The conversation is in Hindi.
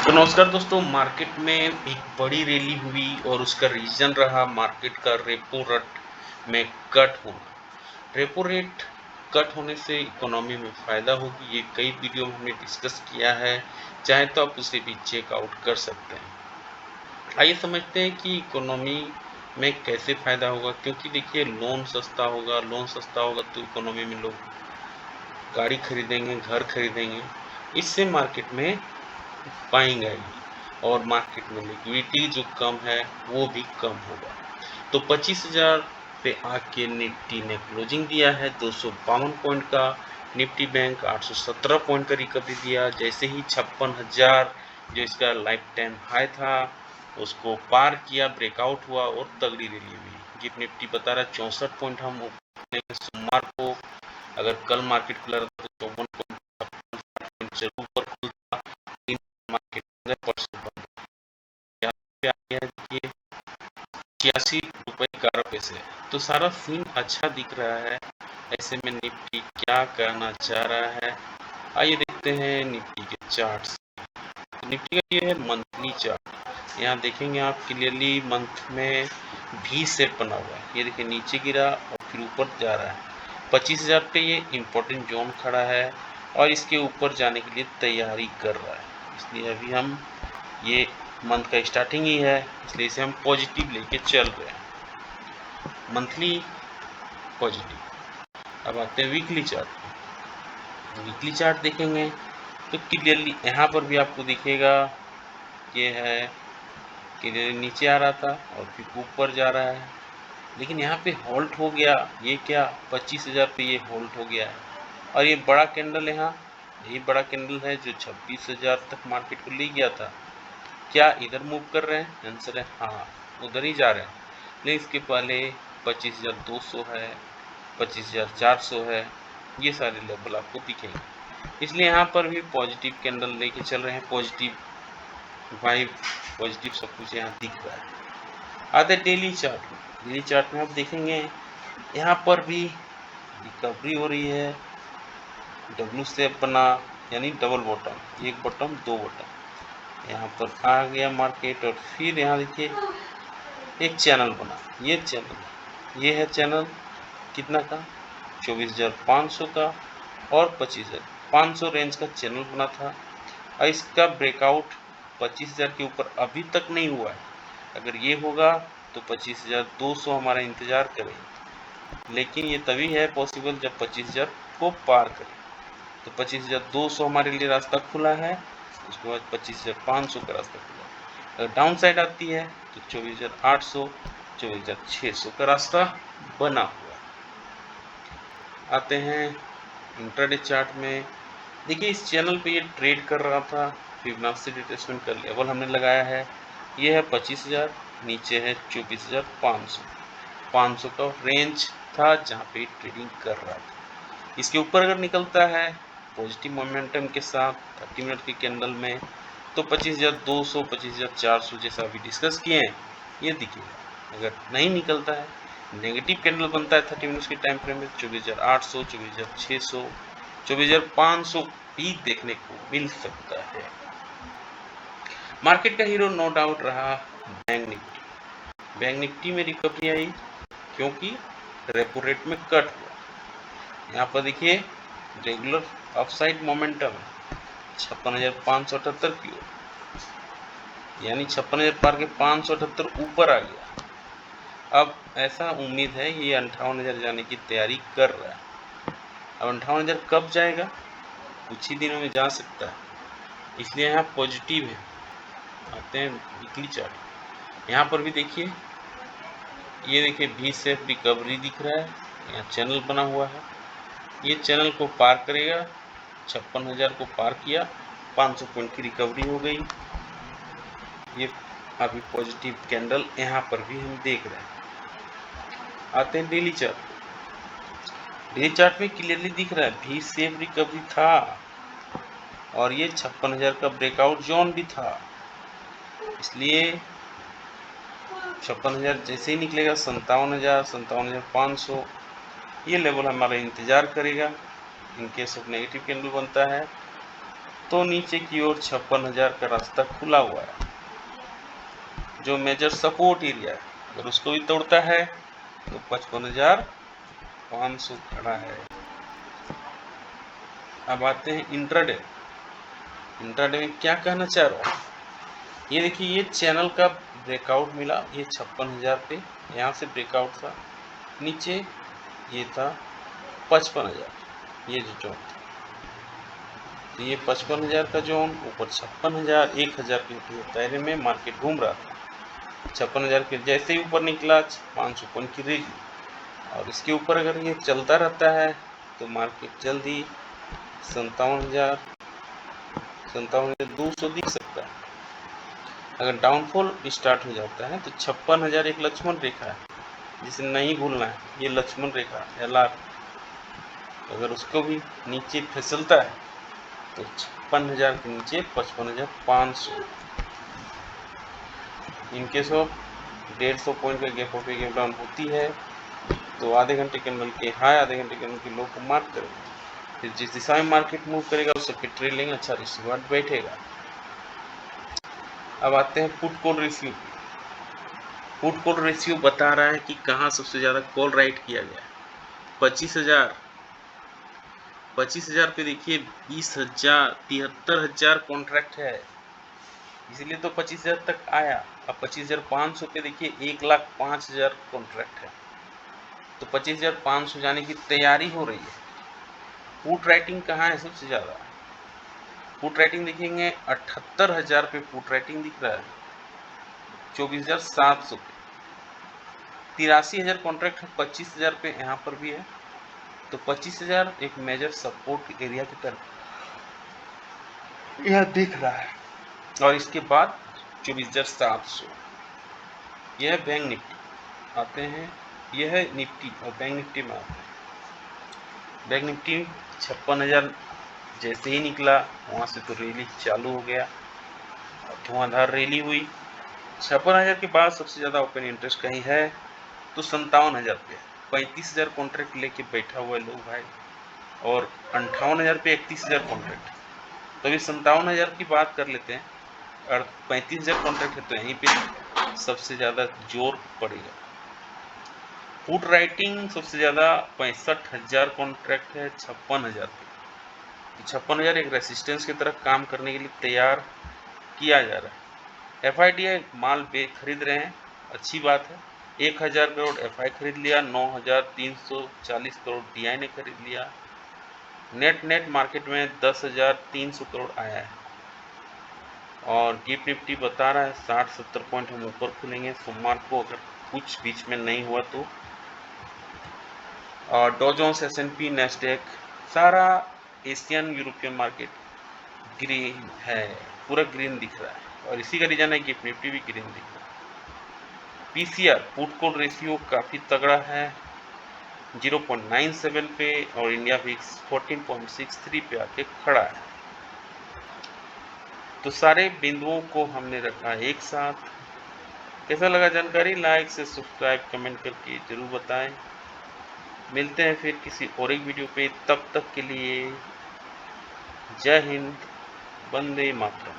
तो नमस्कार दोस्तों, मार्केट में एक बड़ी रैली हुई और उसका रीज़न रहा मार्केट का रेपो रेट में कट होना। रेपो रेट कट होने से इकोनॉमी में फ़ायदा होगी, ये कई वीडियो में हमने डिस्कस किया है, चाहे तो आप उसे भी चेकआउट कर सकते हैं। आइए समझते हैं कि इकोनॉमी में कैसे फ़ायदा होगा, क्योंकि देखिए लोन सस्ता होगा तो इकोनॉमी में लोग गाड़ी खरीदेंगे, घर खरीदेंगे, इससे मार्केट में बाइंग आएगी और मार्केट में लिक्विडिटी जो कम है वो भी कम होगा। तो 25,000 पे आके निफ्टी ने क्लोजिंग दिया है 252 पॉइंट का। निफ्टी बैंक 817 पॉइंट का रिकवरी दिया। जैसे ही 56,000 जो इसका लाइफ टाइम हाई था उसको पार किया, ब्रेकआउट हुआ और तगड़ी रैली हुई। गिफ्ट निफ्टी बता रहा है 64 पॉइंट हम सोमवार को, अगर कल मार्केट खुला रहता तो 54 जरूर ऊपर खुलता। मार्केट 11% यहाँ पे आ गया देखिए 86 रुपये 11 पैसे। तो सारा सीन अच्छा दिख रहा है। ऐसे में निफ्टी क्या करना चाह रहा है, आइए देखते हैं निफ्टी के चार्ट। तो निफ्टी का ये है मंथली चार्ट। यहाँ देखेंगे आप क्लियरली मंथ में भी शेप बना हुआ है। ये देखिए नीचे गिरा और फिर ऊपर जा रहा है। 25,000 पे ये इम्पोर्टेंट जोन खड़ा है और इसके ऊपर जाने के लिए तैयारी कर रहा है। इसलिए अभी हम ये मंथ का स्टार्टिंग ही है, इसलिए इसे हम पॉजिटिव लेके चल रहे हैं, मंथली पॉजिटिव। अब आते हैं वीकली चार्ट। वीकली चार्ट देखेंगे तो क्लियरली यहाँ पर भी आपको दिखेगा ये है कि नीचे आ रहा था और फिर ऊपर जा रहा है, लेकिन यहाँ पे होल्ड हो गया। ये क्या 25,000 पे ये होल्ड हो गया है और ये बड़ा कैंडल यहाँ, यही बड़ा कैंडल है जो 26,000 तक मार्केट को ले गया था। क्या इधर मूव कर रहे हैं? आंसर है हाँ, उधर ही जा रहे हैं। लेकिन इसके पहले 25,200 है, 25,400 है, ये सारे लेवल आपको दिखेंगे। इसलिए यहाँ पर भी पॉजिटिव कैंडल लेके चल रहे हैं, पॉजिटिव वाइब, पॉजिटिव सब कुछ यहाँ दिख रहा है। आते डेली चार्ट में। डेली चार्ट में आप देखेंगे यहाँ पर भी रिकवरी हो रही है, डब्ल्यू शेप बना, यानी डबल बॉटम, एक बॉटम दो बॉटम। यहाँ पर आ गया मार्केट और फिर यहाँ देखिए एक चैनल बना। ये चैनल, ये है चैनल कितना का, 24,500 का और 25,500 रेंज का चैनल बना था और इसका ब्रेकआउट 25,000 के ऊपर अभी तक नहीं हुआ है। अगर ये होगा तो 25,200 हमारा इंतजार करें, लेकिन ये तभी है पॉसिबल जब 25,000 को पार करें। तो 25,200 हमारे लिए रास्ता खुला है, उसके बाद 25,500 का रास्ता खुला है। अगर डाउन साइड आती है तो 24,800 24,600 का रास्ता बना हुआ। आते हैं इंट्राडे चार्ट में। देखिए इस चैनल पे ये ट्रेड कर रहा था, फिबोनाची रिट्रेसमेंट का लेवल हमने लगाया है, ये है 25,000, नीचे है 24,500। 500 का रेंज था जहाँ पे ट्रेडिंग कर रहा था। इसके ऊपर अगर निकलता है पॉजिटिव मोमेंटम के साथ 30 मिनट के कैंडल में तो 25,200 25,400 जैसा अभी डिस्कस किए हैं ये दिखेगा। अगर नहीं निकलता है, नेगेटिव कैंडल बनता है 30 मिनट्स के टाइम फ्रेम में, 24,800 24,600 24,500 भी देखने को मिल सकता है। मार्केट का हीरो नो डाउट रहा बैंक निफ्टी। बैंक निफ्टी में रिकवरी आई क्योंकि रेपो रेट में कट हुआ। यहाँ पर देखिए रेगुलर अपसाइड मोमेंटम है 56,578 की ओर, यानी 56,000 पार के 578 ऊपर आ गया। अब ऐसा उम्मीद है ये 58,000 जाने की तैयारी कर रहा है। अब 58,000 कब जाएगा? कुछ ही दिनों में जा सकता है, इसलिए यहाँ पॉजिटिव है। आते हैं वीकली चार्ट। यहाँ पर भी देखिए, ये देखिए भी शेप रिकवरी दिख रहा है, यहाँ चैनल बना हुआ है। ये चैनल को पार करेगा, 56,000 को पार किया, 500 पॉइंट की रिकवरी हो गई। ये अभी पॉजिटिव कैंडल यहाँ पर भी हम देख रहे हैं। आते हैं डेली चार्ट। डेली चार्ट में क्लियरली दिख रहा है भी शेप रिकवरी था और ये 56,000 का ब्रेकआउट जोन भी था, इसलिए 56,000 जैसे ही निकलेगा 57,000 57,500 ये लेवल हमारा इंतजार करेगा। In case of negative candle बनता है तो नीचे की ओर 56,000 का रास्ता खुला हुआ है, जो मेजर सपोर्ट एरिया है। अगर उसको भी तोड़ता है तो 55,500 खड़ा है। अब आते हैं इंट्राडे। इंट्राडे में क्या कहना चाह रहा हूँ, ये देखिए, ये चैनल का ब्रेकआउट मिला, ये 56,000 पे यहाँ से ब्रेकआउट था, नीचे ये था 55,000, ये जो जोन था, तो ये 55,000 का जोन, ऊपर 56,000, 1,000 के दायरे में मार्केट घूम रहा था। 56,000 के जैसे ही ऊपर निकला 500 पॉइंट की रैली, और इसके ऊपर अगर ये चलता रहता है तो मार्केट जल्दी 57,200 दिख सकता है। अगर डाउनफॉल स्टार्ट हो जाता है तो 56,000 एक लक्ष्मण रेखा है जिसे नहीं भूलना है, ये लक्ष्मण रेखा LR, अगर उसको भी नीचे फिसलता है तो 56,000 के नीचे 55,500। इनकेस ऑफ 150 पॉइंट का गैप अप गैप डाउन होती है तो आधे घंटे कैंडल के हाई, आधे घंटे कैंडल के लो को मार्क करेगा, फिर जिस दिशा में मार्केट मूव करेगा उससे फिर ट्रेलिंग अच्छा रिसीवर बैठेगा। अब आते हैं put call ratio. Put call ratio बता रहा है कि कहाँ सबसे ज़्यादा कॉल राइट किया गया है। 25,000 पे देखिए 20,000, 73,000 कॉन्ट्रैक्ट है, इसलिए तो 25,000 तक आया। अब 25,500 पे देखिए 1,05,000 कॉन्ट्रैक्ट है, तो 25,500 जाने की तैयारी हो रही है। पुट राइटिंग कहाँ है सबसे ज़्यादा, पुट राइटिंग देखेंगे 78,000 पे पुट राइटिंग दिख रहा है, 24,700 पे, 83,000 कॉन्ट्रैक्ट है, 25,000 पे यहाँ पर भी है, तो 25,000 एक मेजर सपोर्ट एरिया की तरफ यह दिख रहा है। और इसके बाद 24,700, यह बैंक निफ्टी आते हैं, यह है निफ्टी, और बैंक निफ्टी में आते हैं। बैंक निफ्टी 56,000 जैसे ही निकला वहाँ से तो रैली चालू हो गया, धुआंधार रैली हुई। 56,000 के बाद सबसे ज़्यादा ओपन इंटरेस्ट कहीं है तो 57,000 पे, 35,000 कॉन्ट्रैक्ट लेके बैठा हुआ है लोग भाई, और 58,000 पे 31,000 कॉन्ट्रैक्ट। तो अभी 57,000 की बात कर लेते हैं, और 35,000 कॉन्ट्रैक्ट है तो यहीं पे सबसे ज़्यादा जोर पड़ेगा। पुट राइटिंग सबसे ज़्यादा 65,000 कॉन्ट्रैक्ट है 56,000 पे, 56,000 एक रेसिस्टेंस की तरह काम करने के लिए तैयार किया जा रहा है। FIDI माल खरीद रहे हैं, अच्छी बात है। 1,000 करोड़ FI खरीद लिया, 9,340 करोड़ DI ने खरीद लिया, नेट मार्केट में 10,300 करोड़ आया है। और गिफ्ट निफ्टी बता रहा है 60-70 पॉइंट हम ऊपर खुलेंगे सोमवार को, अगर कुछ बीच में नहीं हुआ तो। और डॉ जोन्स, S&P, नैस्डैक, सारा एशियन यूरोपियन मार्केट ग्रीन है, पूरा ग्रीन दिख रहा है, और इसी का रीजन है गिफ्ट निफ्टी भी ग्रीन दिख रहा है। PCR पुट कॉल रेशियो काफ़ी तगड़ा है 0.97 पे, और इंडिया विक्स 14.63 पे आके खड़ा है। तो सारे बिंदुओं को हमने रखा एक साथ। कैसा लगा जानकारी, लाइक से सब्सक्राइब कमेंट करके जरूर बताएं। मिलते हैं फिर किसी और एक वीडियो पे, तब तक के लिए जय हिंद, वंदे मातरम।